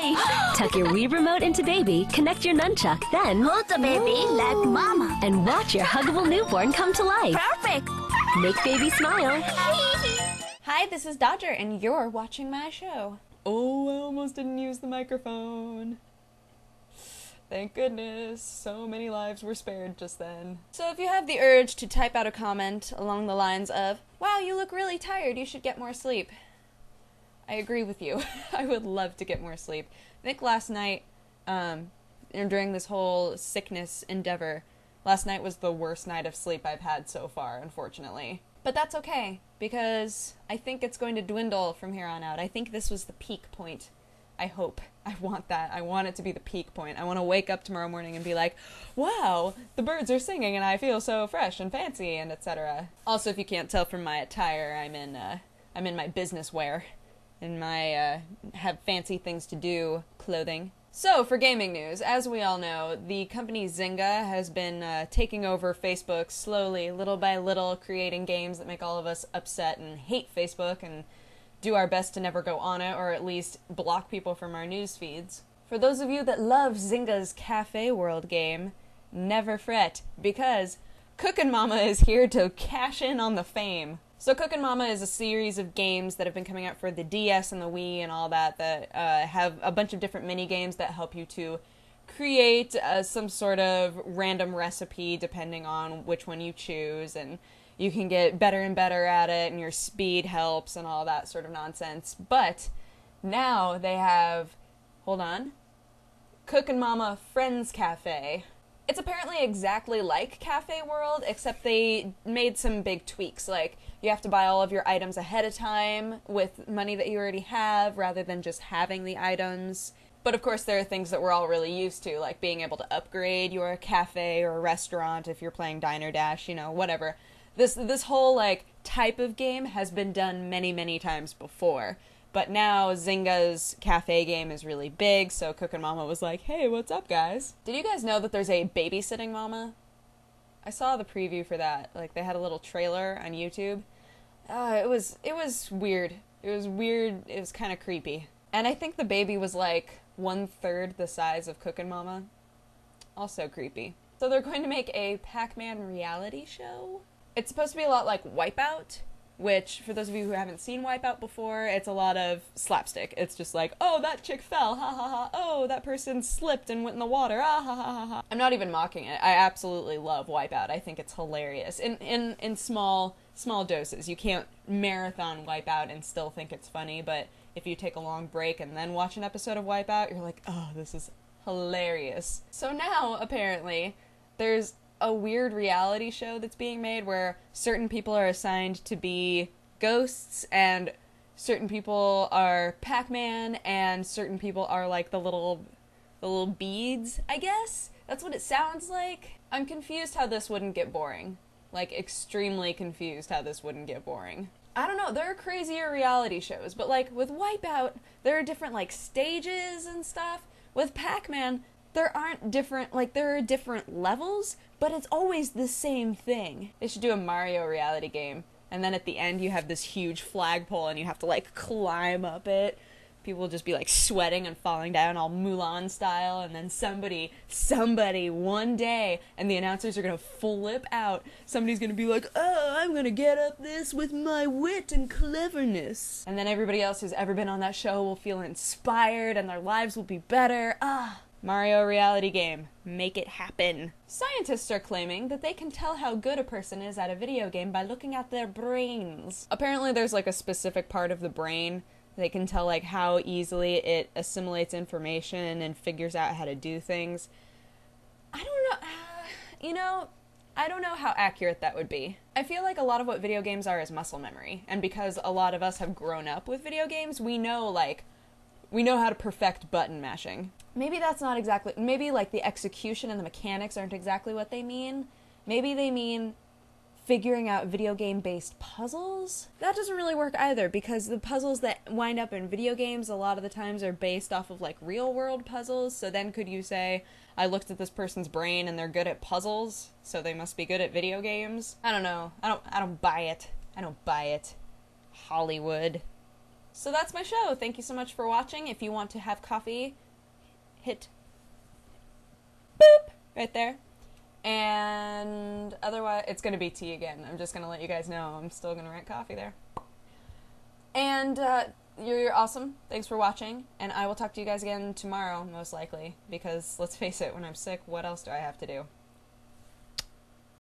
play. Tuck your Wii remote into baby, connect your nunchuck, then Hold the baby like mama. and watch your huggable newborn come to life. Perfect. Make baby smile. Hi, this is Dodger, and you're watching my show. Oh, I almost didn't use the microphone. Thank goodness, so many lives were spared just then. So if you have the urge to type out a comment along the lines of, wow, you look really tired, you should get more sleep, I agree with you. I would love to get more sleep. I think last night, during this whole sickness endeavor, last night was the worst night of sleep I've had so far, unfortunately. But that's okay, because I think it's going to dwindle from here on out. I think this was the peak point. I hope. I want that. I want it to be the peak point. I want to wake up tomorrow morning and be like, wow, the birds are singing and I feel so fresh and fancy and etc. Also, if you can't tell from my attire, I'm in my business wear, in my have fancy things to do clothing. So, for gaming news, as we all know, the company Zynga has been taking over Facebook slowly, little by little, creating games that make all of us upset and hate Facebook and do our best to never go on it, or at least block people from our news feeds. For those of you that love Zynga's Cafe World game, never fret, because Cookin Mama is here to cash in on the fame. So Cookin Mama is a series of games that have been coming out for the DS and the Wii and all that have a bunch of different mini-games that help you to create some sort of random recipe depending on which one you choose, and you can get better and better at it, and your speed helps and all that sort of nonsense. But now they have, hold on, Cookin Mama Friends Cafe. It's apparently exactly like Cafe World, except they made some big tweaks. Like, you have to buy all of your items ahead of time with money that you already have, rather than just having the items. But of course there are things that we're all really used to, like being able to upgrade your cafe or restaurant if you're playing Diner Dash, you know, whatever. This whole, like, type of game has been done many, many times before. But now Zynga's cafe game is really big, so Cookin Mama was like, hey, what's up, guys? Did you guys know that there's a babysitting mama? I saw the preview for that. Like, they had a little trailer on YouTube. It was weird. It was weird. It was kind of creepy. And I think the baby was, like, 1/3 the size of Cookin Mama. Also creepy. So they're going to make a Pac-Man reality show? It's supposed to be a lot like Wipeout, which, for those of you who haven't seen Wipeout before, it's a lot of slapstick. It's just like, oh, that chick fell, ha ha ha, oh, that person slipped and went in the water, ah ha ha ha ha. I'm not even mocking it. I absolutely love Wipeout. I think it's hilarious. In small doses. You can't marathon Wipeout and still think it's funny, but if you take a long break and then watch an episode of Wipeout, you're like, oh, this is hilarious. So now, apparently, there's a weird reality show that's being made where certain people are assigned to be ghosts and certain people are Pac-Man and certain people are like the little beads, I guess? That's what it sounds like. I'm confused how this wouldn't get boring. Like, extremely confused how this wouldn't get boring. I don't know, there are crazier reality shows, but like with Wipeout, there are different like stages and stuff. With Pac-Man, there aren't different, like, there are different levels, but it's always the same thing. They should do a Mario reality game, and then at the end you have this huge flagpole and you have to, like, climb up it. People will just be, like, sweating and falling down all Mulan style, and then somebody, one day, and the announcers are gonna flip out. Somebody's gonna be like, oh, I'm gonna get up this with my wit and cleverness. And then everybody else who's ever been on that show will feel inspired and their lives will be better. Mario reality game. Make it happen. Scientists are claiming that they can tell how good a person is at a video game by looking at their brains. Apparently there's like a specific part of the brain they can tell like how easily it assimilates information and figures out how to do things. I don't know, I don't know how accurate that would be. I feel like a lot of what video games are is muscle memory, and because a lot of us have grown up with video games, we know how to perfect button mashing. Maybe that's not exactly, maybe like the execution and the mechanics aren't exactly what they mean. Maybe they mean figuring out video game-based puzzles? That doesn't really work either, because the puzzles that wind up in video games a lot of the times are based off of like real-world puzzles, so then could you say, I looked at this person's brain and they're good at puzzles, so they must be good at video games? I don't know. I don't buy it. I don't buy it. Hollywood. So that's my show. Thank you so much for watching. If you want to have coffee, hit boop right there. And otherwise, it's going to be tea again. I'm just going to let you guys know. I'm still going to rank coffee there. And you're awesome. Thanks for watching. And I will talk to you guys again tomorrow, most likely. Because, let's face it, when I'm sick, what else do I have to do?